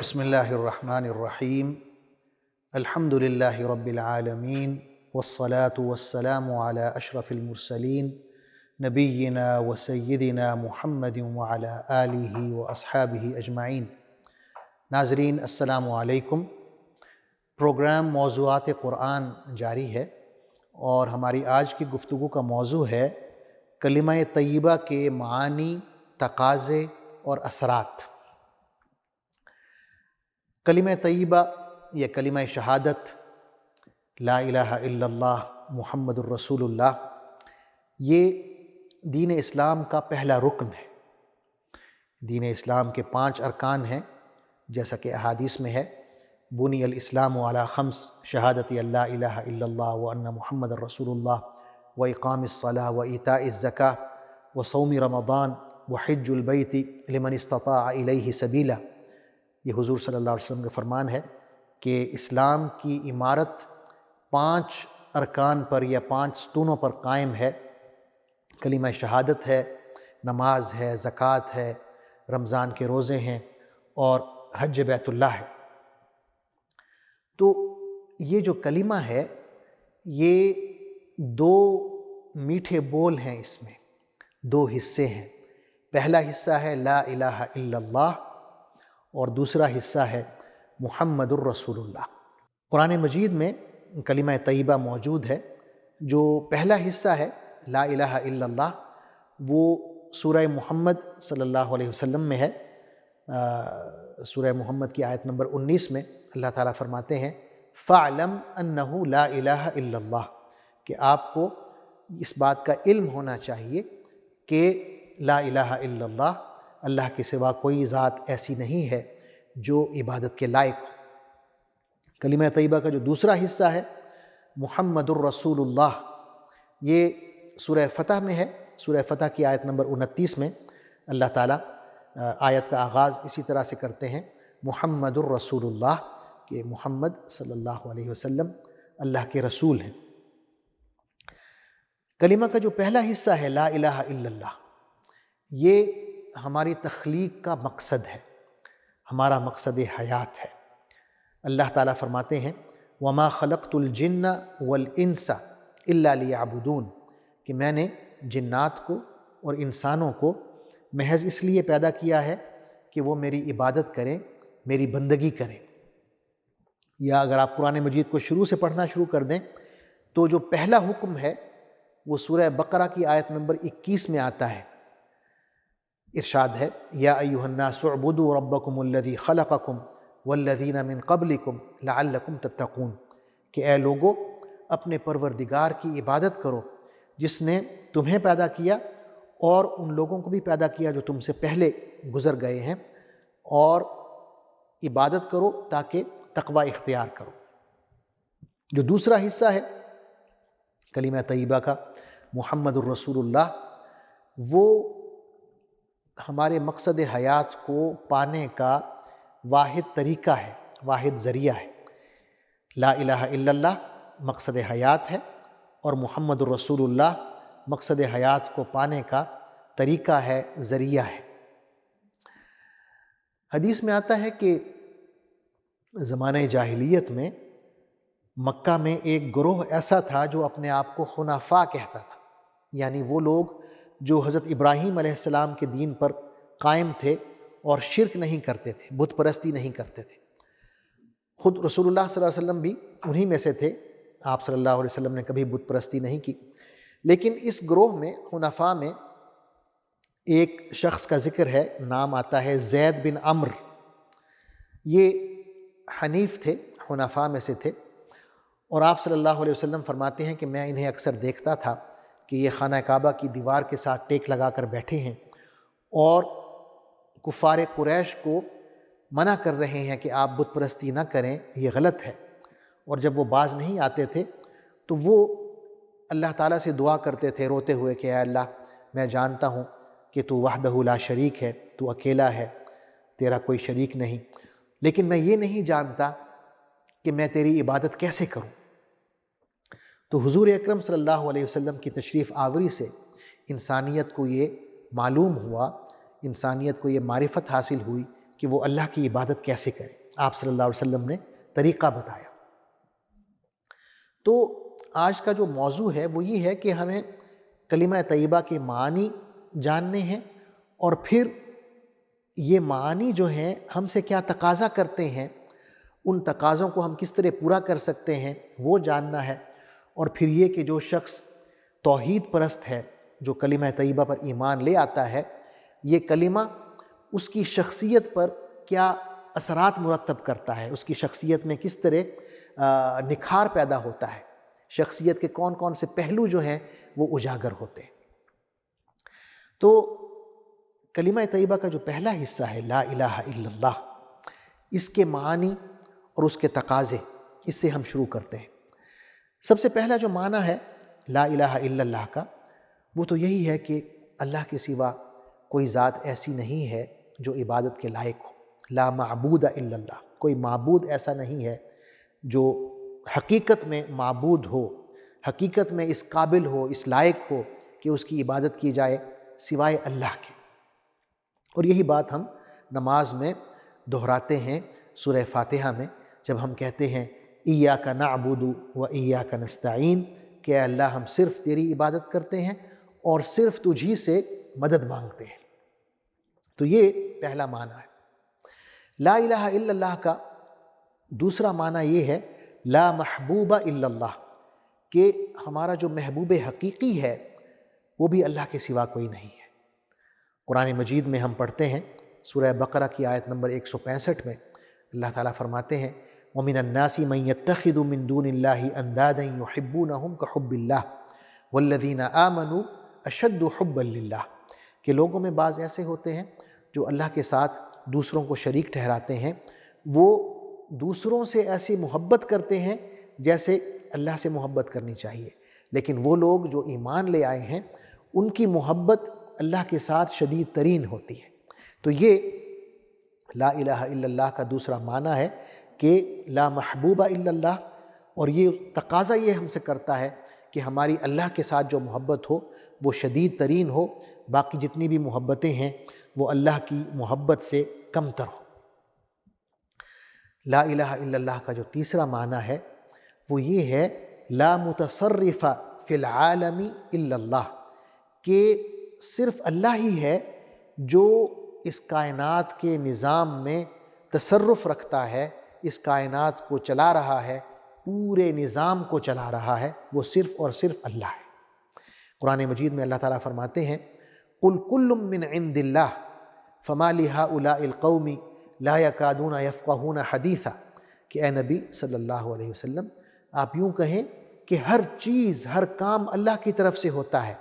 بسم اللہ الرحمن الرحیم الحمد للہ رب العالمین والصلاة والسلام علی اشرف المرسلین نبینا و سیدنا محمد وعلی آلہ و اصحابہ اجمعین۔ ناظرین السلام علیکم۔ پروگرام موضوعات قرآن جاری ہے اور ہماری آج کی گفتگو کا موضوع ہے کلمہ طیبہ کے معانی، تقاضے اور اثرات۔ کلمہ طیبہ یا کلمہ شہادت لا الہ الا اللہ محمد الرسول اللہ، یہ دین اسلام کا پہلا رکن ہے۔ دین اسلام کے 5 ارکان ہیں، جیسا کہ احادیث میں ہے، بنی الاسلام علی 5 شہادت اللہ الہ الا اللہ وان محمد الرسول اللہ واقام الصلاۃ وایتاء الزکاۃ وصوم رمضان وحج البیت لمن استطاع الیہ سبیلا۔ یہ حضور صلی اللہ علیہ وسلم کا فرمان ہے کہ اسلام کی عمارت 5 ارکان پر یا 5 ستونوں پر قائم ہے۔ کلمہ شہادت ہے، نماز ہے، زکوٰۃ ہے، رمضان کے روزے ہیں اور حج بیت اللہ ہے۔ تو یہ جو کلمہ ہے یہ 2 میٹھے بول ہیں، اس میں 2 حصے ہیں۔ پہلا حصہ ہے لا الہ الا اللہ اور دوسرا حصہ ہے محمد الرسول اللہ۔ قرآن مجید میں کلمہ طیبہ موجود ہے۔ جو پہلا حصہ ہے لا الہ الا اللہ، وہ سورہ محمد صلی اللہ علیہ وسلم میں ہے۔ سورہ محمد کی آیت نمبر 19 میں اللہ تعالیٰ فرماتے ہیں فَاعْلَمْ أَنَّهُ لَا إِلَٰهَ إِلَّا اللَّهِ، کہ آپ کو اس بات کا علم ہونا چاہیے کہ لا الہ الا اللہ، اللہ کے سوا کوئی ذات ایسی نہیں ہے جو عبادت کے لائق ہو۔ کلمہ طیبہ کا جو دوسرا حصہ ہے محمد الرسول اللہ، یہ سورہ فتح میں ہے۔ سورہ فتح کی آیت نمبر 29 میں اللہ تعالیٰ آیت کا آغاز اسی طرح سے کرتے ہیں محمد الرسول اللہ، کہ محمد صلی اللہ علیہ وسلم اللہ کے رسول ہیں۔ کلمہ کا جو پہلا حصہ ہے لا الہ الا اللہ، یہ ہماری تخلیق کا مقصد ہے، ہمارا مقصد حیات ہے۔ اللہ تعالیٰ فرماتے ہیں وَمَا خَلَقْتُ الْجِنَّ وَالْإِنسَ إِلَّا لِيَعْبُدُونَ، کہ میں نے جنات کو اور انسانوں کو محض اس لیے پیدا کیا ہے کہ وہ میری عبادت کریں، میری بندگی کریں۔ یا اگر آپ قرآن مجید کو شروع سے پڑھنا شروع کر دیں تو جو پہلا حکم ہے وہ سورہ بقرہ کی آیت نمبر 21 میں آتا ہے۔ ارشاد ہے یا ایھا الناس اعبدوا ربکم الذی خلقکم والذین من قبلکم لعلکم تتقون، کہ اے لوگو اپنے پروردگار کی عبادت کرو جس نے تمہیں پیدا کیا اور ان لوگوں کو بھی پیدا کیا جو تم سے پہلے گزر گئے ہیں، اور عبادت کرو تاکہ تقوی اختیار کرو۔ جو دوسرا حصہ ہے کلمہ طیبہ کا محمد الرسول اللہ، وہ ہمارے مقصد حیات کو پانے کا واحد طریقہ ہے، واحد ذریعہ ہے۔ لا الہ الا اللہ مقصد حیات ہے اور محمد الرسول اللہ مقصد حیات کو پانے کا طریقہ ہے، ذریعہ ہے۔ حدیث میں آتا ہے کہ زمانہ جاہلیت میں مکہ میں ایک گروہ ایسا تھا جو اپنے آپ کو حنفاء کہتا تھا، یعنی وہ لوگ جو حضرت ابراہیم علیہ السلام کے دین پر قائم تھے اور شرک نہیں کرتے تھے، بت پرستی نہیں کرتے تھے۔ خود رسول اللہ صلی اللہ علیہ وسلم بھی انہی میں سے تھے، آپ صلی اللہ علیہ وسلم نے کبھی بت پرستی نہیں کی۔ لیکن اس گروہ میں حنفاء میں ایک شخص کا ذکر ہے، نام آتا ہے زید بن عمرو۔ یہ حنیف تھے، حنفاء میں سے تھے، اور آپ صلی اللہ علیہ وسلم فرماتے ہیں کہ میں انہیں اکثر دیکھتا تھا کہ یہ خانہ کعبہ کی دیوار کے ساتھ ٹیک لگا کر بیٹھے ہیں اور کفار قریش کو منع کر رہے ہیں کہ آپ بت پرستی نہ کریں، یہ غلط ہے۔ اور جب وہ باز نہیں آتے تھے تو وہ اللہ تعالیٰ سے دعا کرتے تھے روتے ہوئے کہ اے اللہ، میں جانتا ہوں کہ تو وحدہ لا شریک ہے، تو اکیلا ہے، تیرا کوئی شریک نہیں، لیکن میں یہ نہیں جانتا کہ میں تیری عبادت کیسے کروں۔ تو حضور اکرم صلی اللہ علیہ وسلم کی تشریف آوری سے انسانیت کو یہ معلوم ہوا، انسانیت کو یہ معرفت حاصل ہوئی کہ وہ اللہ کی عبادت کیسے کرے۔ آپ صلی اللہ علیہ وسلم نے طریقہ بتایا۔ تو آج کا جو موضوع ہے وہ یہ ہے کہ ہمیں کلمہ طیبہ کے معانی جاننے ہیں، اور پھر یہ معانی جو ہیں ہم سے کیا تقاضا کرتے ہیں، ان تقاضوں کو ہم کس طرح پورا کر سکتے ہیں وہ جاننا ہے۔ اور پھر یہ کہ جو شخص توحید پرست ہے، جو کلمہ طیبہ پر ایمان لے آتا ہے، یہ کلمہ اس کی شخصیت پر کیا اثرات مرتب کرتا ہے، اس کی شخصیت میں کس طرح نکھار پیدا ہوتا ہے، شخصیت کے کون کون سے پہلو جو ہیں وہ اجاگر ہوتے ہیں۔ تو کلمہ طیبہ کا جو پہلا حصہ ہے لا الہ الا اللہ، اس کے معانی اور اس کے تقاضے، اس سے ہم شروع کرتے ہیں۔ سب سے پہلا جو معنی ہے لا الہ الا اللہ کا، وہ تو یہی ہے کہ اللہ کے سوا کوئی ذات ایسی نہیں ہے جو عبادت کے لائق ہو۔ لا معبود الا اللہ، کوئی معبود ایسا نہیں ہے جو حقیقت میں معبود ہو، حقیقت میں اس قابل ہو، اس لائق ہو کہ اس کی عبادت کی جائے سوائے اللہ کے۔ اور یہی بات ہم نماز میں دہراتے ہیں سورہ فاتحہ میں، جب ہم کہتے ہیں ایاک نعبد و ایاک نستعین، کہ اے اللہ ہم صرف تیری عبادت کرتے ہیں اور صرف تجھی سے مدد مانگتے ہیں۔ تو یہ پہلا معنی ہے۔ لا الہ الا اللہ کا دوسرا معنی یہ ہے لا محبوب الا اللہ، کہ ہمارا جو محبوب حقیقی ہے وہ بھی اللہ کے سوا کوئی نہیں ہے۔ قرآن مجید میں ہم پڑھتے ہیں سورہ بقرہ کی آیت نمبر 165 میں اللہ تعالیٰ فرماتے ہیں وَمِنَ النَّاسِ مَن يَتَّخِذُ مِن دُونِ اللَّهِ أَندَادًا يُحِبُّونَهُمْ كَحُبِّ اللَّهِ وَالَّذِينَ آمَنُوا أَشَدُّ حُبًّا لِلَّهِ، کہ لوگوں میں بعض ایسے ہوتے ہیں جو اللہ کے ساتھ دوسروں کو شریک ٹھہراتے ہیں، وہ دوسروں سے ایسی محبت کرتے ہیں جیسے اللہ سے محبت کرنی چاہیے، لیکن وہ لوگ جو ایمان لے آئے ہیں ان کی محبت اللہ کے ساتھ شدید ترین ہوتی ہے۔ تو یہ لا الہ الا اللہ کا دوسرا معنی ہے کہ لا محبوب الا اللہ، اور یہ تقاضا یہ ہم سے کرتا ہے کہ ہماری اللہ کے ساتھ جو محبت ہو وہ شدید ترین ہو، باقی جتنی بھی محبتیں ہیں وہ اللہ کی محبت سے کم تر ہو۔ لا الہ الا اللہ کا جو تیسرا معنی ہے وہ یہ ہے لا متصرف فی العالم الا اللہ، کہ صرف اللہ ہی ہے جو اس کائنات کے نظام میں تصرف رکھتا ہے، اس کائنات کو چلا رہا ہے، پورے نظام کو چلا رہا ہے، وہ صرف اور صرف اللہ ہے۔ قرآن مجید میں اللہ تعالیٰ فرماتے ہیں قُلْ كُلٌّ مِّنْ عِنْدِ اللَّهِ فَمَا لِهَٰؤُلَاءِ الْقَوْمِ لَا يَكَادُونَ يَفْقَهُونَ حَدِيثًا، کہ اے نبی صلی اللہ علیہ وسلم آپ یوں کہیں کہ ہر چیز، ہر کام اللہ کی طرف سے ہوتا ہے،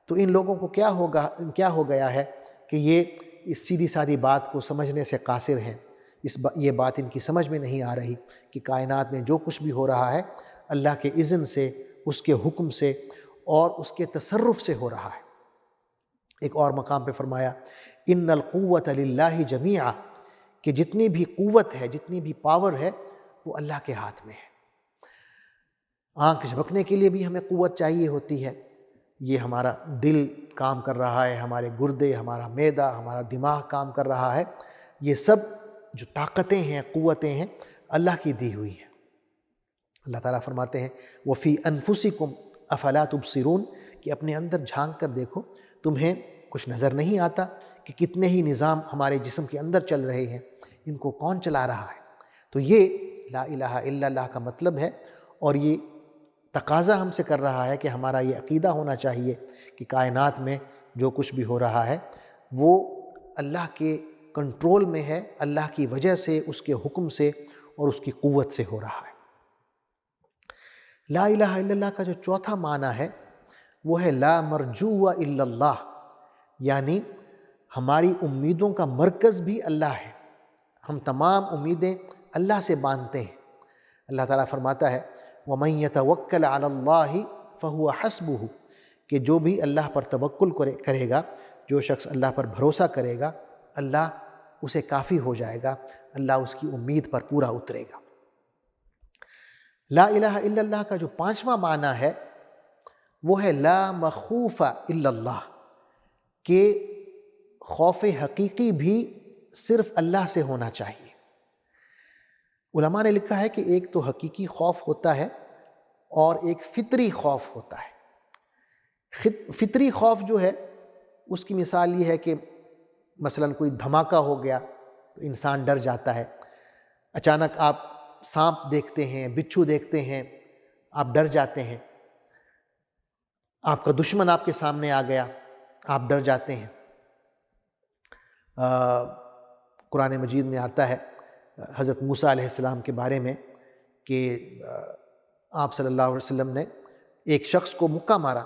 تو ان لوگوں کو کیا ہو گیا ہے کہ یہ اس سیدھی سادھی بات کو سمجھنے سے قاصر ہیں، یہ بات ان کی سمجھ میں نہیں آ رہی کہ کائنات میں جو کچھ بھی ہو رہا ہے اللہ کے اذن سے، اس کے حکم سے اور اس کے تصرف سے ہو رہا ہے۔ ایک اور مقام پہ فرمایا ان القوۃ للہ جمیعا، کہ جتنی بھی قوت ہے، جتنی بھی پاور ہے وہ اللہ کے ہاتھ میں ہے۔ آنکھ جھپکنے کے لیے بھی ہمیں قوت چاہیے ہوتی ہے، یہ ہمارا دل کام کر رہا ہے، ہمارے گردے، ہمارا معدہ، ہمارا دماغ کام کر رہا ہے، یہ سب جو طاقتیں ہیں، قوتیں ہیں، اللہ کی دی ہوئی ہیں۔ اللہ تعالیٰ فرماتے ہیں وَفِي أَنفُسِكُمْ أَفَلَا تُبْصِرُونَ، کہ اپنے اندر جھانک کر دیکھو، تمہیں کچھ نظر نہیں آتا کہ کتنے ہی نظام ہمارے جسم کے اندر چل رہے ہیں، ان کو کون چلا رہا ہے۔ تو یہ لا الہ الا اللہ کا مطلب ہے، اور یہ تقاضا ہم سے کر رہا ہے کہ ہمارا یہ عقیدہ ہونا چاہیے کہ کائنات میں جو کچھ بھی ہو رہا ہے وہ اللہ کے کنٹرول میں ہے، اللہ کی وجہ سے، اس کے حکم سے اور اس کی قوت سے ہو رہا ہے۔ لا الہ الا اللہ کا جو چوتھا معنی ہے وہ ہے لا مرجو الا اللہ، یعنی ہماری امیدوں کا مرکز بھی اللہ ہے، ہم تمام امیدیں اللہ سے باندھتے ہیں۔ اللہ تعالیٰ فرماتا ہے وَمَن يَتَوَكَّلْ عَلَى اللَّهِ فَهُوَ حَسْبُهُ، کہ جو بھی اللہ پر توکل کرے گا، جو شخص اللہ پر بھروسہ کرے گا، اللہ اسے کافی ہو جائے گا، اللہ اس کی امید پر پورا اترے گا۔ لا الہ الا اللہ کا جو پانچواں معنی ہے وہ ہے لا مخوف الا اللہ، کہ خوف حقیقی بھی صرف اللہ سے ہونا چاہیے۔ علماء نے لکھا ہے کہ ایک تو حقیقی خوف ہوتا ہے اور ایک فطری خوف ہوتا ہے۔ فطری خوف جو ہے اس کی مثال یہ ہے کہ مثلاً کوئی دھماکہ ہو گیا تو انسان ڈر جاتا ہے، اچانک آپ سانپ دیکھتے ہیں، بچھو دیکھتے ہیں، آپ ڈر جاتے ہیں، آپ کا دشمن آپ کے سامنے آ گیا، آپ ڈر جاتے ہیں۔ قرآن مجید میں آتا ہے حضرت موسیٰ علیہ السلام کے بارے میں کہ آپ صلی اللہ علیہ وسلم نے ایک شخص کو مکہ مارا۔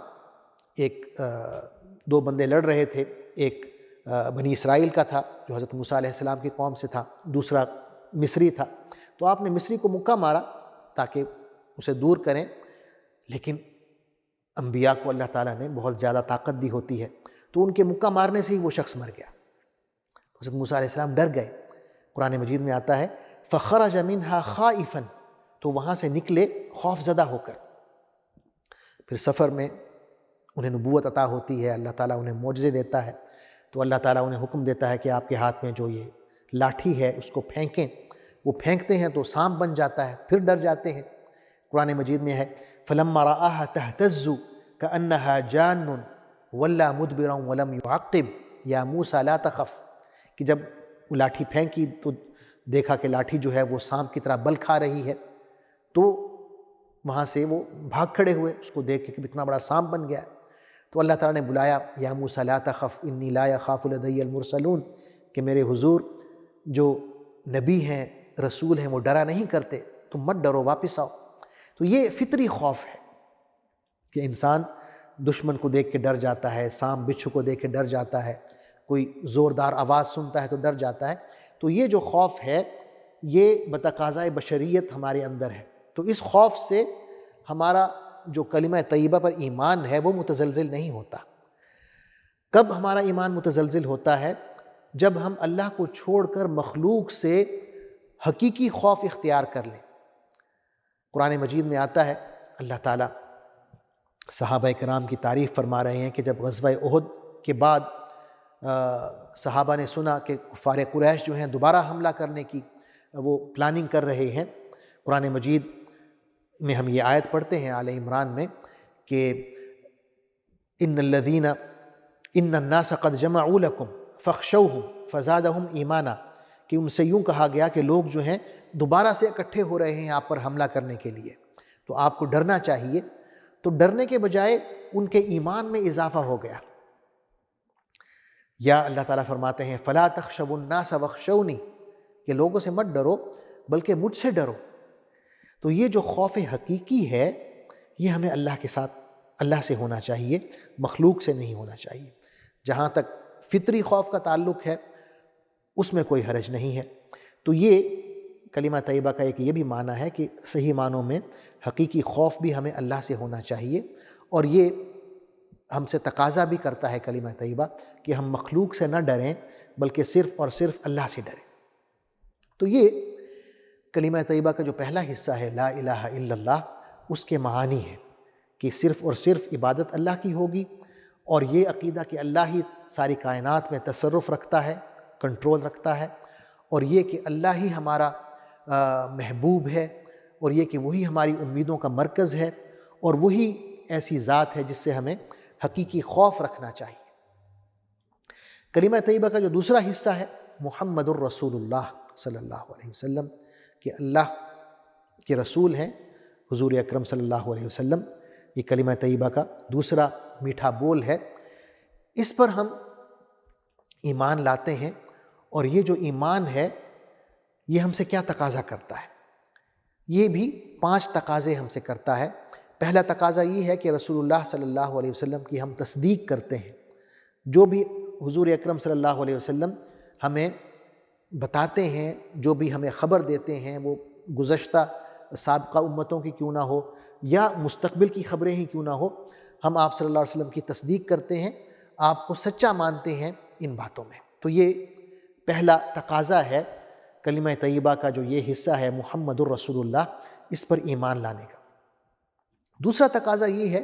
دو بندے لڑ رہے تھے، ایک بنی اسرائیل کا تھا جو حضرت موسیٰ علیہ السلام کی قوم سے تھا، دوسرا مصری تھا۔ تو آپ نے مصری کو مکہ مارا تاکہ اسے دور کریں، لیکن انبیاء کو اللہ تعالیٰ نے بہت زیادہ طاقت دی ہوتی ہے، تو ان کے مکہ مارنے سے ہی وہ شخص مر گیا۔ حضرت موسیٰ علیہ السلام ڈر گئے۔ قرآن مجید میں آتا ہے فَخَرَجَ مِنْهَا خَائِفًا، تو وہاں سے نکلے خوف زدہ ہو کر۔ پھر سفر میں انہیں نبوت عطا ہوتی ہے، اللہ تعالیٰ انہیں معجزے دیتا ہے، تو اللہ تعالیٰ انہیں حکم دیتا ہے کہ آپ کے ہاتھ میں جو یہ لاٹھی ہے اس کو پھینکیں۔ وہ پھینکتے ہیں تو سانپ بن جاتا ہے، پھر ڈر جاتے ہیں۔ قرآن مجید میں ہے فَلَمَّا رَآهَا تَهْتَزُّ كَأَنَّهَا جَانٌّ وَلَّا مُدْبِرًا وَلَمْ يُعَقِّبْ يَا مُوسَىٰ لَا تَخَفْ، کہ جب وہ لاٹھی پھینکی تو دیکھا کہ لاٹھی جو ہے وہ سانپ کی طرح بل کھا رہی ہے، تو وہاں سے وہ بھاگ کھڑے ہوئے اس کو دیکھ کے کہ اتنا بڑا سانپ بن گیا ہے۔ تو اللہ تعالیٰ نے بلایا یا موسیٰ لا تخف انی لا یخاف لدی المرسلون، کہ میرے حضور جو نبی ہیں رسول ہیں وہ ڈرا نہیں کرتے، تم مت ڈرو، واپس آؤ۔ تو یہ فطری خوف ہے کہ انسان دشمن کو دیکھ کے ڈر جاتا ہے، سانپ بچھو کو دیکھ کے ڈر جاتا ہے، کوئی زوردار آواز سنتا ہے تو ڈر جاتا ہے۔ تو یہ جو خوف ہے یہ بتقاضائے بشریت ہمارے اندر ہے، تو اس خوف سے ہمارا جو کلمہ طیبہ پر ایمان ہے وہ متزلزل نہیں ہوتا۔ کب ہمارا ایمان متزلزل ہوتا ہے؟ جب ہم اللہ کو چھوڑ کر مخلوق سے حقیقی خوف اختیار کر لیں۔ قرآن مجید میں آتا ہے اللہ تعالیٰ صحابہ کرام کی تعریف فرما رہے ہیں کہ جب غزوہ احد کے بعد صحابہ نے سنا کہ کفار قریش جو ہیں دوبارہ حملہ کرنے کی وہ پلاننگ کر رہے ہیں، قرآن مجید میں ہم یہ آیت پڑھتے ہیں آل عمران میں کہ ان الناس قد جمعوا لکم فاخشوہم فزادہم ایمانا، کہ ان سے یوں کہا گیا کہ لوگ جو ہیں دوبارہ سے اکٹھے ہو رہے ہیں آپ پر حملہ کرنے کے لیے، تو آپ کو ڈرنا چاہیے۔ تو ڈرنے کے بجائے ان کے ایمان میں اضافہ ہو گیا۔ یا اللہ تعالیٰ فرماتے ہیں فلا تخشوا الناس واخشونی، کہ لوگوں سے مت ڈرو بلکہ مجھ سے ڈرو۔ تو یہ جو خوف حقیقی ہے یہ ہمیں اللہ کے ساتھ، اللہ سے ہونا چاہیے، مخلوق سے نہیں ہونا چاہیے۔ جہاں تک فطری خوف کا تعلق ہے اس میں کوئی حرج نہیں ہے۔ تو یہ کلمہ طیبہ کا ایک یہ بھی معنی ہے کہ صحیح معنوں میں حقیقی خوف بھی ہمیں اللہ سے ہونا چاہیے، اور یہ ہم سے تقاضا بھی کرتا ہے کلمہ طیبہ کہ ہم مخلوق سے نہ ڈریں بلکہ صرف اور صرف اللہ سے ڈریں۔ تو یہ کلمہ طیبہ کا جو پہلا حصہ ہے لا الہ الا اللہ، اس کے معانی ہے کہ صرف اور صرف عبادت اللہ کی ہوگی، اور یہ عقیدہ کہ اللہ ہی ساری کائنات میں تصرف رکھتا ہے، کنٹرول رکھتا ہے، اور یہ کہ اللہ ہی ہمارا محبوب ہے، اور یہ کہ وہی ہماری امیدوں کا مرکز ہے، اور وہی ایسی ذات ہے جس سے ہمیں حقیقی خوف رکھنا چاہیے۔ کلمہ طیبہ کا جو دوسرا حصہ ہے محمد الرسول اللہ صلی اللہ علیہ وسلم، کہ اللہ کے رسول ہیں حضور اکرم صلی اللہ علیہ وسلم، یہ کلمہ طیبہ کا دوسرا میٹھا بول ہے۔ اس پر ہم ایمان لاتے ہیں، اور یہ جو ایمان ہے یہ ہم سے کیا تقاضا کرتا ہے؟ یہ بھی 5 تقاضے ہم سے کرتا ہے۔ پہلا تقاضا یہ ہے کہ رسول اللہ صلی اللہ علیہ وسلم کی ہم تصدیق کرتے ہیں، جو بھی حضور اکرم صلی اللہ علیہ وسلم ہمیں بتاتے ہیں، جو بھی ہمیں خبر دیتے ہیں، وہ گزشتہ سابقہ امتوں کی کیوں نہ ہو یا مستقبل کی خبریں ہی کیوں نہ ہو، ہم آپ صلی اللہ علیہ وسلم کی تصدیق کرتے ہیں، آپ کو سچا مانتے ہیں ان باتوں میں۔ تو یہ پہلا تقاضا ہے کلمہ طیبہ کا، جو یہ حصہ ہے محمد الرسول اللہ، اس پر ایمان لانے کا۔ دوسرا تقاضا یہ ہے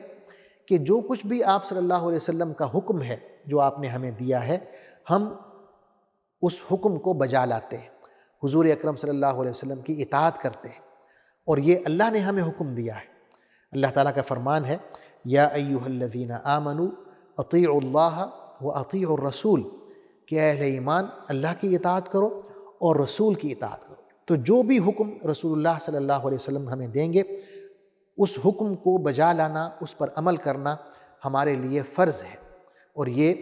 کہ جو کچھ بھی آپ صلی اللہ علیہ وسلم کا حکم ہے جو آپ نے ہمیں دیا ہے، ہم اس حکم کو بجا لاتے ہیں، حضور اکرم صلی اللہ علیہ وسلم کی اطاعت کرتے ہیں، اور یہ اللہ نے ہمیں حکم دیا ہے۔ اللہ تعالیٰ کا فرمان ہے یا ایھا الذین آمنوا اطیعوا اللہ واطیعوا الرسول، کہ اے اہل ایمان اللہ کی اطاعت کرو اور رسول کی اطاعت کرو۔ تو جو بھی حکم رسول اللہ صلی اللہ علیہ وسلم ہمیں دیں گے، اس حکم کو بجا لانا، اس پر عمل کرنا ہمارے لیے فرض ہے، اور یہ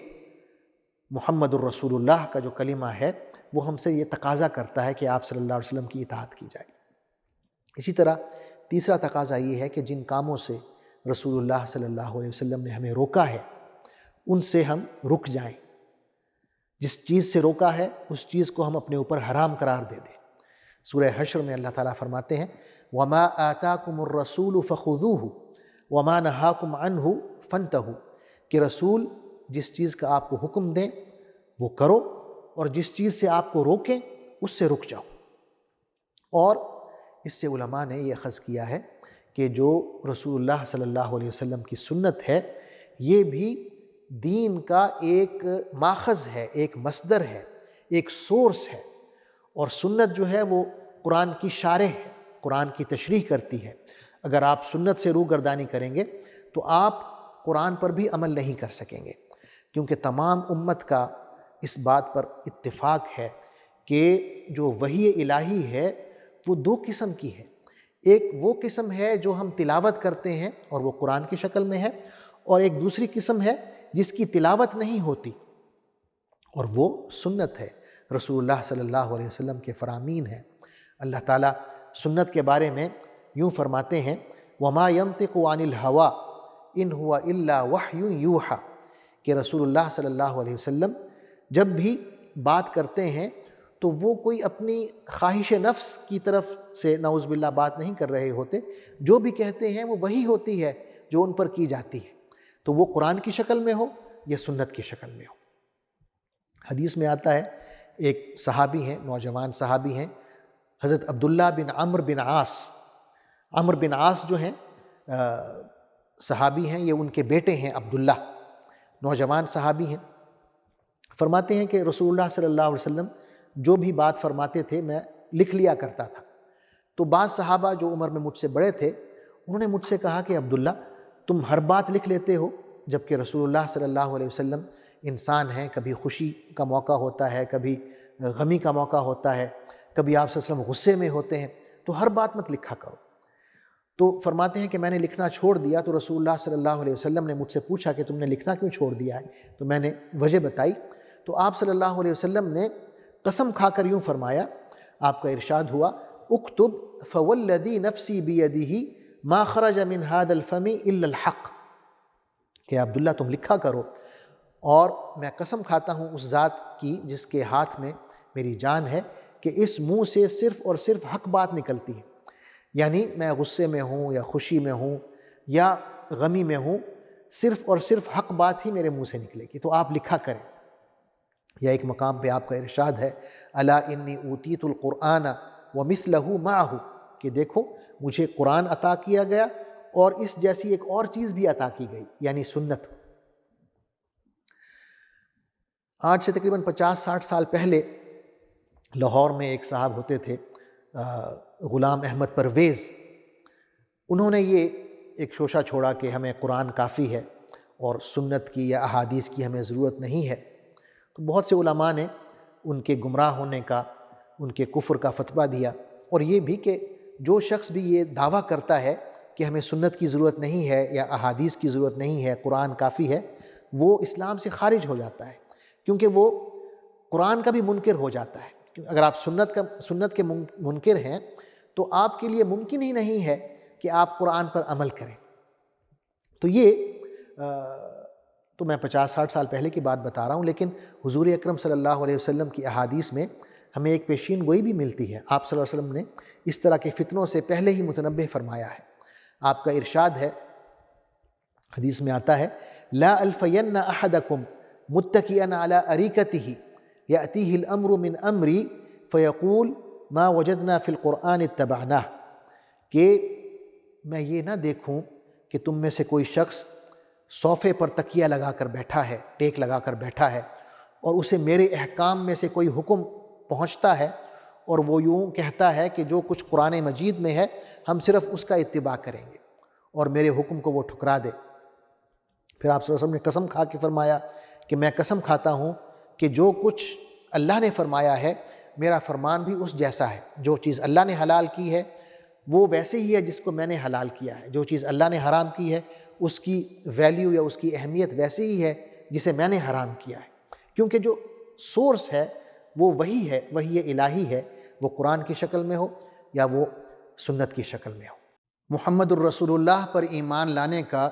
محمد الرسول اللہ کا جو کلمہ ہے وہ ہم سے یہ تقاضا کرتا ہے کہ آپ صلی اللہ علیہ وسلم کی اطاعت کی جائے۔ اسی طرح تیسرا تقاضا یہ ہے کہ جن کاموں سے رسول اللہ صلی اللہ علیہ وسلم نے ہمیں روکا ہے ان سے ہم رک جائیں، جس چیز سے روکا ہے اس چیز کو ہم اپنے اوپر حرام قرار دے دیں۔ سورہ حشر میں اللہ تعالیٰ فرماتے ہیں وَمَا آتَاكُمُ الرَّسُولُ فَخُذُوهُ وَمَا نَهَاكُمْ عَنْهُ فَانْتَهُوا، کہ رسول جس چیز کا آپ کو حکم دیں وہ کرو، اور جس چیز سے آپ کو روکیں اس سے رک جاؤ۔ اور اس سے علماء نے یہ اخذ کیا ہے کہ جو رسول اللہ صلی اللہ علیہ وسلم کی سنت ہے یہ بھی دین کا ایک ماخذ ہے، ایک مصدر ہے، ایک سورس ہے، اور سنت جو ہے وہ قرآن کی شارح ہے، قرآن کی تشریح کرتی ہے۔ اگر آپ سنت سے روگردانی کریں گے تو آپ قرآن پر بھی عمل نہیں کر سکیں گے، کیونکہ تمام امت کا اس بات پر اتفاق ہے کہ جو وحی الہی ہے وہ دو قسم کی ہے۔ ایک وہ قسم ہے جو ہم تلاوت کرتے ہیں اور وہ قرآن کی شکل میں ہے، اور ایک دوسری قسم ہے جس کی تلاوت نہیں ہوتی اور وہ سنت ہے، رسول اللہ صلی اللہ علیہ وسلم کے فرامین ہیں۔ اللہ تعالیٰ سنت کے بارے میں یوں فرماتے ہیں وَمَا يَنطِقُ عَنِ الْهَوَىٰ إِنْ هُوَ إِلَّا وَحْيٌ يُوحَىٰ، کہ رسول اللہ صلی اللہ علیہ وسلم جب بھی بات کرتے ہیں تو وہ کوئی اپنی خواہش نفس کی طرف سے نعوذ باللہ بات نہیں کر رہے ہوتے، جو بھی کہتے ہیں وہ وحی ہوتی ہے جو ان پر کی جاتی ہے، تو وہ قرآن کی شکل میں ہو یا سنت کی شکل میں ہو۔ حدیث میں آتا ہے ایک صحابی ہیں، نوجوان صحابی ہیں، حضرت عبداللہ بن عمرو بن عاص۔ عمرو بن عاص جو ہیں صحابی ہیں، یہ ان کے بیٹے ہیں عبداللہ، نوجوان صحابی ہیں۔ فرماتے ہیں کہ رسول اللہ صلی اللہ علیہ وسلم جو بھی بات فرماتے تھے میں لکھ لیا کرتا تھا، تو بعض صحابہ جو عمر میں مجھ سے بڑے تھے انہوں نے مجھ سے کہا کہ عبداللہ تم ہر بات لکھ لیتے ہو، جبکہ رسول اللہ صلی اللہ علیہ وسلم انسان ہیں، کبھی خوشی کا موقع ہوتا ہے، کبھی غمی کا موقع ہوتا ہے، کبھی آپ صلی اللہ علیہ وسلم غصے میں ہوتے ہیں، تو ہر بات مت لکھا کرو۔ تو فرماتے ہیں کہ میں نے لکھنا چھوڑ دیا، تو رسول اللہ صلی اللہ علیہ وسلم نے مجھ سے پوچھا کہ تم نے لکھنا کیوں چھوڑ دیا ہے؟ تو میں نے وجہ بتائی، تو آپ صلی اللہ علیہ وسلم نے قسم کھا کر یوں فرمایا، آپ کا ارشاد ہوا اکتب فوالذی نفسی بیدہ ما خرج من هذا الفم الا الحق، کہ عبداللہ تم لکھا کرو، اور میں قسم کھاتا ہوں اس ذات کی جس کے ہاتھ میں میری جان ہے کہ اس منہ سے صرف اور صرف حق بات نکلتی ہے، یعنی میں غصے میں ہوں یا خوشی میں ہوں یا غمی میں ہوں، صرف اور صرف حق بات ہی میرے منہ سے نکلے گی، تو آپ لکھا کریں۔ یا ایک مقام پہ آپ کا ارشاد ہے الا انی اوتیت القرآن ومثلہ معہ، کہ دیکھو مجھے قرآن عطا کیا گیا اور اس جیسی ایک اور چیز بھی عطا کی گئی، یعنی سنت۔ آج سے تقریباً 50-60 سال پہلے لاہور میں ایک صاحب ہوتے تھے غلام احمد پرویز، انہوں نے یہ ایک شوشہ چھوڑا کہ ہمیں قرآن کافی ہے اور سنت کی یا احادیث کی ہمیں ضرورت نہیں ہے، تو بہت سے علماء نے ان کے گمراہ ہونے کا، ان کے کفر کا فتویٰ دیا، اور یہ بھی کہ جو شخص بھی یہ دعویٰ کرتا ہے کہ ہمیں سنت کی ضرورت نہیں ہے یا احادیث کی ضرورت نہیں ہے، قرآن کافی ہے، وہ اسلام سے خارج ہو جاتا ہے، کیونکہ وہ قرآن کا بھی منکر ہو جاتا ہے۔ اگر آپ سنت کے منکر ہیں تو آپ کے لیے ممکن ہی نہیں ہے کہ آپ قرآن پر عمل کریں۔ تو یہ تو میں 50-60 سال پہلے کی بات بتا رہا ہوں، لیکن حضور اکرم صلی اللہ علیہ وسلم کی احادیث میں ہمیں ایک پیشین گوئی بھی ملتی ہے۔ آپ صلی اللہ علیہ وسلم نے اس طرح کے فتنوں سے پہلے ہی متنبہ فرمایا ہے۔ آپ کا ارشاد ہے، حدیث میں آتا ہے لا الفین احدکم متکئا علی اریکتہ یأتیہ الامر من امری فیقول ما وجدنا فی القرآن اتبعناہ، کہ میں یہ نہ دیکھوں کہ تم میں سے کوئی شخص صوفے پر تکیہ لگا کر بیٹھا ہے، ٹیک لگا کر بیٹھا ہے، اور اسے میرے احکام میں سے کوئی حکم پہنچتا ہے اور وہ یوں کہتا ہے کہ جو کچھ قرآن مجید میں ہے ہم صرف اس کا اتباع کریں گے، اور میرے حکم کو وہ ٹھکرا دے، پھر آپ صلی اللہ علیہ وسلم نے قسم کھا کے فرمایا کہ میں قسم کھاتا ہوں کہ جو کچھ اللہ نے فرمایا ہے میرا فرمان بھی اس جیسا ہے، جو چیز اللہ نے حلال کی ہے وہ ویسے ہی ہے جس کو میں نے حلال کیا ہے، جو چیز اللہ نے حرام کی ہے اس کی ویلیو یا اس کی اہمیت ویسے ہی ہے جسے میں نے حرام کیا ہے، کیونکہ جو سورس ہے وہ وہی ہے، وہی الہی ہے، وہ قرآن کی شکل میں ہو یا وہ سنت کی شکل میں ہو۔ محمد الرسول اللہ پر ایمان لانے کا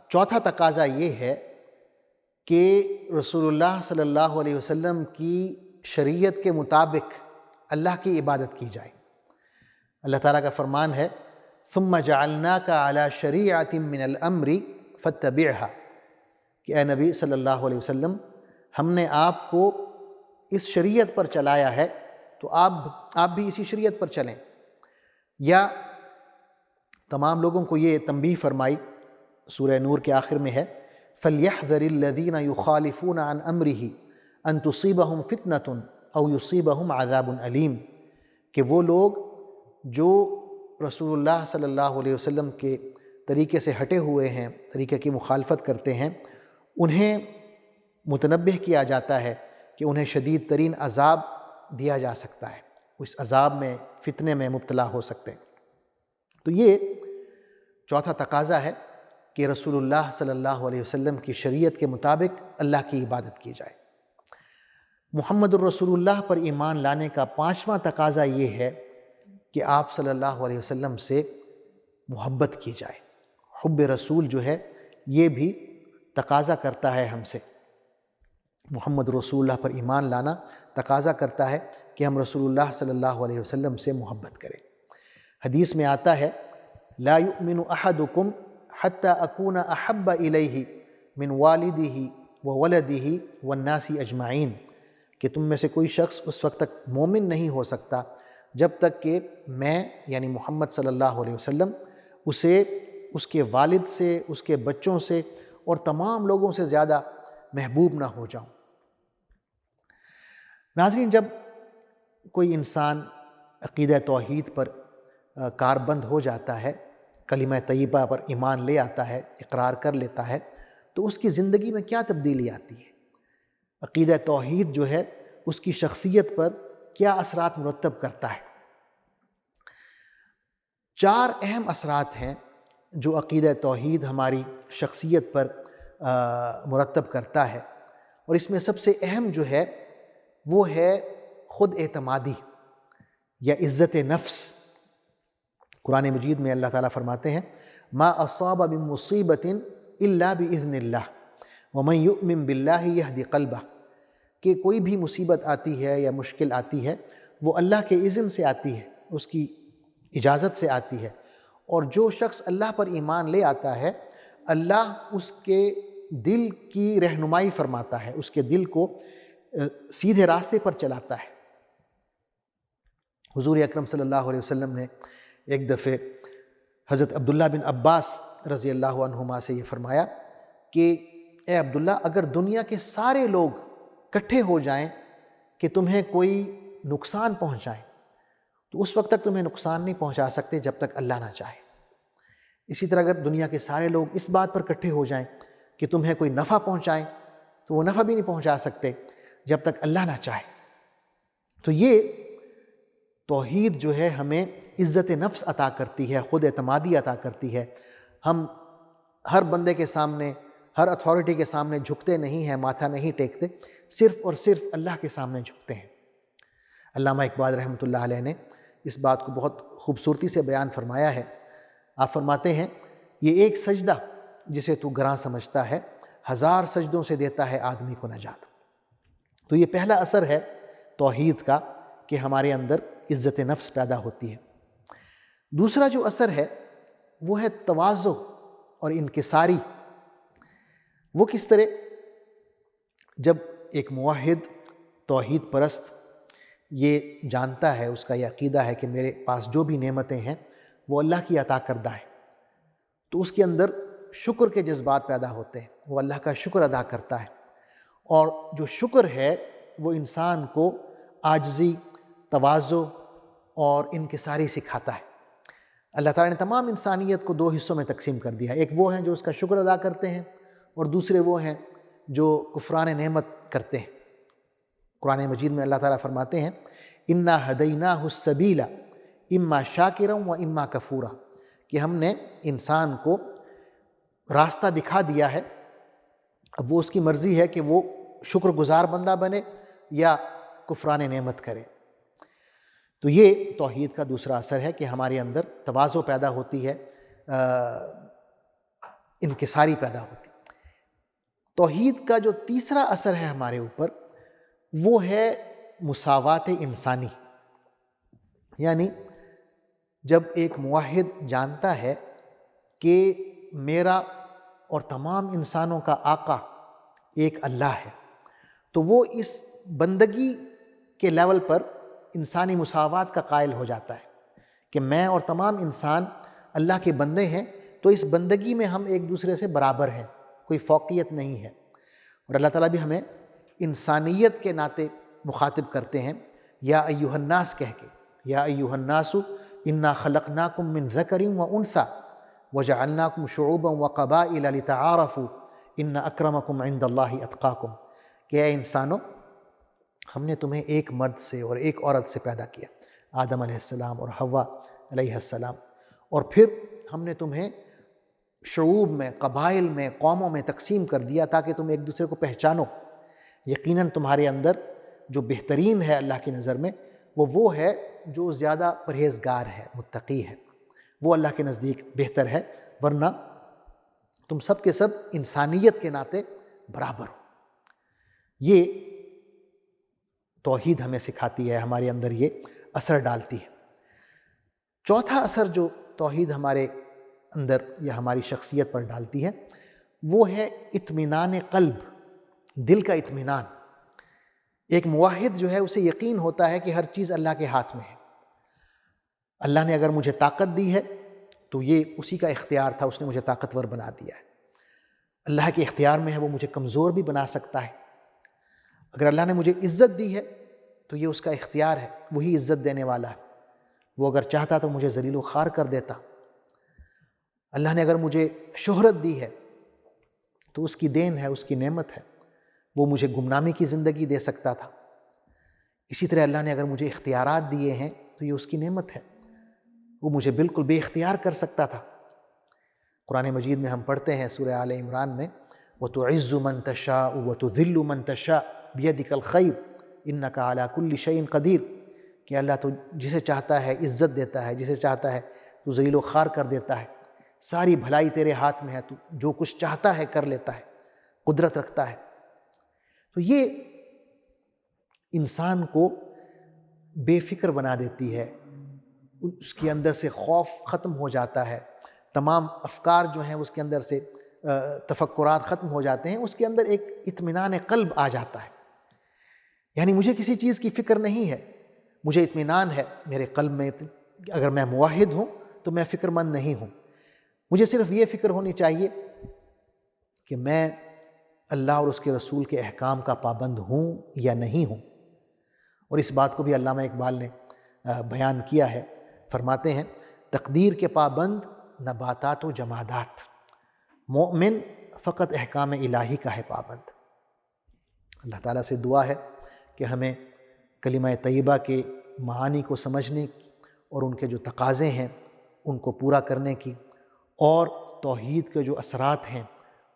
چوتھا تقاضا یہ ہے کہ رسول اللہ صلی اللہ علیہ وسلم کی شریعت کے مطابق اللہ کی عبادت کی جائے۔ اللہ تعالیٰ کا فرمان ہے ثم جعلناک علی شریعۃ من الامر فاتبعها، کہ اے نبی صلی اللہ علیہ وسلم ہم نے آپ کو اس شریعت پر چلایا ہے تو آپ بھی اسی شریعت پر چلیں۔ یا تمام لوگوں کو یہ تنبیہ فرمائی، سورہ نور کے آخر میں ہے فَلْيَحْذَرِ الَّذِينَ يُخَالِفُونَ عَنْ أَمْرِهِ أَن تُصِيبَهُمْ فِتْنَةٌ أَوْ يُصِيبَهُمْ عَذَابٌ أَلِيمٌ، کہ وہ لوگ جو رسول اللہ صلی اللہ علیہ وسلم کے طریقے سے ہٹے ہوئے ہیں، طریقے کی مخالفت کرتے ہیں، انہیں متنبہ کیا جاتا ہے کہ انہیں شدید ترین عذاب دیا جا سکتا ہے، اس عذاب میں فتنے میں مبتلا ہو سکتے ہیں۔ تو یہ چوتھا تقاضا ہے کہ رسول اللہ صلی اللہ علیہ وسلم کی شریعت کے مطابق اللہ کی عبادت کی جائے۔ محمد الرسول اللہ پر ایمان لانے کا پانچواں تقاضا یہ ہے کہ آپ صلی اللہ علیہ وسلم سے محبت کی جائے۔ حب رسول جو ہے یہ بھی تقاضا کرتا ہے ہم سے، محمد رسول اللہ پر ایمان لانا تقاضا کرتا ہے کہ ہم رسول اللہ صلی اللہ علیہ وسلم سے محبت کریں۔ حدیث میں آتا ہے لا یؤمن احدکم حتی اکون احب الیہ من والدہ وولدہ والناس اجمعین، کہ تم میں سے کوئی شخص اس وقت تک مومن نہیں ہو سکتا جب تک کہ میں یعنی محمد صلی اللہ علیہ وسلم اسے اس کے والد سے، اس کے بچوں سے اور تمام لوگوں سے زیادہ محبوب نہ ہو جاؤں۔ ناظرین، جب کوئی انسان عقیدہ توحید پر کاربند ہو جاتا ہے، کلمہ طیبہ پر ایمان لے آتا ہے، اقرار کر لیتا ہے، تو اس کی زندگی میں کیا تبدیلی آتی ہے؟ عقیدہ توحید جو ہے اس کی شخصیت پر کیا اثرات مرتب کرتا ہے؟ 4 اہم اثرات ہیں جو عقیدہ توحید ہماری شخصیت پر مرتب کرتا ہے، اور اس میں سب سے اہم جو ہے وہ ہے خود اعتمادی یا عزت نفس۔ قرآن مجید میں اللہ تعالیٰ فرماتے ہیں ما اصاب من مصیبت الا باذن اللہ ومن یؤمن باللہ یہد قلبہ، کہ کوئی بھی مصیبت آتی ہے یا مشکل آتی ہے وہ اللہ کے اذن سے آتی ہے، اس کی اجازت سے آتی ہے، اور جو شخص اللہ پر ایمان لے آتا ہے اللہ اس کے دل کی رہنمائی فرماتا ہے، اس کے دل کو سیدھے راستے پر چلاتا ہے۔ حضور اکرم صلی اللہ علیہ وسلم نے ایک دفعہ حضرت عبداللہ بن عباس رضی اللہ عنہما سے یہ فرمایا کہ اے عبداللہ، اگر دنیا کے سارے لوگ اکٹھے ہو جائیں کہ تمہیں کوئی نقصان پہنچائیں تو اس وقت تک تمہیں نقصان نہیں پہنچا سکتے جب تک اللہ نہ چاہے۔ اسی طرح اگر دنیا کے سارے لوگ اس بات پر اکٹھے ہو جائیں کہ تمہیں کوئی نفع پہنچائیں تو وہ نفع بھی نہیں پہنچا سکتے جب تک اللہ نہ چاہے۔ تو یہ توحید جو ہے ہمیں عزت نفس عطا کرتی ہے، خود اعتمادی عطا کرتی ہے۔ ہم ہر بندے کے سامنے، ہر اتھارٹی کے سامنے جھکتے نہیں ہیں، ماتھا نہیں ٹیکتے، صرف اور صرف اللہ کے سامنے جھکتے ہیں۔ علامہ اقبال رحمۃ اللہ علیہ نے اس بات کو بہت خوبصورتی سے بیان فرمایا ہے۔ آپ فرماتے ہیں یہ ایک سجدہ جسے تو گراں سمجھتا ہے 1000 سجدوں سے دیتا ہے آدمی کو نجات۔ تو یہ پہلا اثر ہے توحید کا کہ ہمارے اندر عزت نفس پیدا ہوتی ہے۔ دوسرا جو اثر ہے وہ ہے تواضع اور انکساری۔ وہ کس طرح؟ جب ایک موحد توحید پرست یہ جانتا ہے، اس کا یہ عقیدہ ہے کہ میرے پاس جو بھی نعمتیں ہیں وہ اللہ کی عطا کردہ ہے، تو اس کے اندر شکر کے جذبات پیدا ہوتے ہیں، وہ اللہ کا شکر ادا کرتا ہے، اور جو شکر ہے وہ انسان کو عاجزی، تواضع اور انکساری سکھاتا ہے۔ اللہ تعالیٰ نے تمام انسانیت کو 2 حصوں میں تقسیم کر دیا ہے، ایک وہ ہیں جو اس کا شکر ادا کرتے ہیں، اور دوسرے وہ ہیں جو کفران نعمت کرتے ہیں۔ قرآن مجید میں اللہ تعالیٰ فرماتے ہیں اِنَّا هَدَيْنَاهُ السَّبِيلَ اِمَّا شَاكِرًا وَإِمَّا كَفُورًا، کہ ہم نے انسان کو راستہ دکھا دیا ہے، اب وہ اس کی مرضی ہے کہ وہ شکر گزار بندہ بنے یا کفران نعمت کرے۔ تو یہ توحید کا دوسرا اثر ہے کہ ہمارے اندر تواضع پیدا ہوتی ہے، انکساری پیدا ہوتی ہے۔ توحید کا جو تیسرا اثر ہے ہمارے اوپر وہ ہے مساوات انسانی، یعنی جب ایک موحد جانتا ہے کہ میرا اور تمام انسانوں کا آقا ایک اللہ ہے، تو وہ اس بندگی کے لیول پر انسانی مساوات کا قائل ہو جاتا ہے کہ میں اور تمام انسان اللہ کے بندے ہیں، تو اس بندگی میں ہم ایک دوسرے سے برابر ہیں، کوئی فوقیت نہیں ہے۔ اور اللہ تعالیٰ بھی ہمیں انسانیت کے ناطے مخاطب کرتے ہیں، یا ایھا الناس کہہ کے، یا ایھا الناس انا خلقناکم من ذکر وانثی وجعلناکم شعوبا وقبائل لتعارفوا ان اکرمکم عند اللہ اتقاکم، کہ اے انسانوں ہم نے تمہیں ایک مرد سے اور ایک عورت سے پیدا کیا، آدم علیہ السلام اور حوا علیہ السلام، اور پھر ہم نے تمہیں شعوب میں، قبائل میں، قوموں میں تقسیم کر دیا تاکہ تم ایک دوسرے کو پہچانو۔ یقیناً تمہارے اندر جو بہترین ہے اللہ کی نظر میں وہ ہے جو زیادہ پرہیزگار ہے، متقی ہے، وہ اللہ کے نزدیک بہتر ہے، ورنہ تم سب کے سب انسانیت کے ناطے برابر ہو۔ یہ توحید ہمیں سکھاتی ہے، ہمارے اندر یہ اثر ڈالتی ہے۔ چوتھا اثر جو توحید ہمارے اندر یا ہماری شخصیت پر ڈالتی ہے وہ ہے اطمینان قلب، دل کا اطمینان۔ ایک موحد جو ہے اسے یقین ہوتا ہے کہ ہر چیز اللہ کے ہاتھ میں ہے۔ اللہ نے اگر مجھے طاقت دی ہے تو یہ اسی کا اختیار تھا، اس نے مجھے طاقتور بنا دیا ہے۔ اللہ کے اختیار میں ہے، وہ مجھے کمزور بھی بنا سکتا ہے۔ اگر اللہ نے مجھے عزت دی ہے تو یہ اس کا اختیار ہے، وہی عزت دینے والا ہے۔ وہ اگر چاہتا تو مجھے ذلیل و خوار کر دیتا۔ اللہ نے اگر مجھے شہرت دی ہے تو اس کی دین ہے، اس کی نعمت ہے، وہ مجھے گمنامی کی زندگی دے سکتا تھا۔ اسی طرح اللہ نے اگر مجھے اختیارات دیے ہیں تو یہ اس کی نعمت ہے، وہ مجھے بالکل بے اختیار کر سکتا تھا۔ قرآن مجید میں ہم پڑھتے ہیں سورہ آل عمران میں وَتُعِزُّ مَن تَشَاءُ وَتُذِلُّ مَن تَشَاءُ بِيَدِكَ الْخَيْرُ إِنَّكَ عَلَى كُلِّ شَيْءٍ قَدِيرٌ، کہ اللہ تو جسے چاہتا ہے عزت دیتا ہے، جسے چاہتا ہے تو ذلیل و خوار کر دیتا ہے، ساری بھلائی تیرے ہاتھ میں ہے، تو جو کچھ چاہتا ہے کر لیتا ہے، قدرت رکھتا ہے۔ تو یہ انسان کو بے فکر بنا دیتی ہے، اس کے اندر سے خوف ختم ہو جاتا ہے، تمام افکار جو ہیں اس کے اندر سے تفکرات ختم ہو جاتے ہیں، اس کے اندر ایک اطمینان قلب آ جاتا ہے۔ یعنی مجھے کسی چیز کی فکر نہیں ہے، مجھے اطمینان ہے میرے قلب میں، اگر میں موحد ہوں تو میں فکر مند نہیں ہوں۔ مجھے صرف یہ فکر ہونی چاہیے کہ میں اللہ اور اس کے رسول کے احکام کا پابند ہوں یا نہیں ہوں۔ اور اس بات کو بھی علامہ اقبال نے بیان کیا ہے، فرماتے ہیں تقدیر کے پابند نباتات و جمادات، مومن فقط احکام الہی کا ہے پابند۔ اللہ تعالیٰ سے دعا ہے کہ ہمیں کلمہ طیبہ کے معانی کو سمجھنے اور ان کے جو تقاضے ہیں ان کو پورا کرنے کی، اور توحید کے جو اثرات ہیں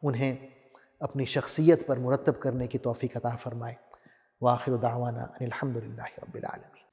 انہیں اپنی شخصیت پر مرتب کرنے کی توفیق عطا فرمائے۔ وآخر دعوانا ان الحمد للہ رب العالمین۔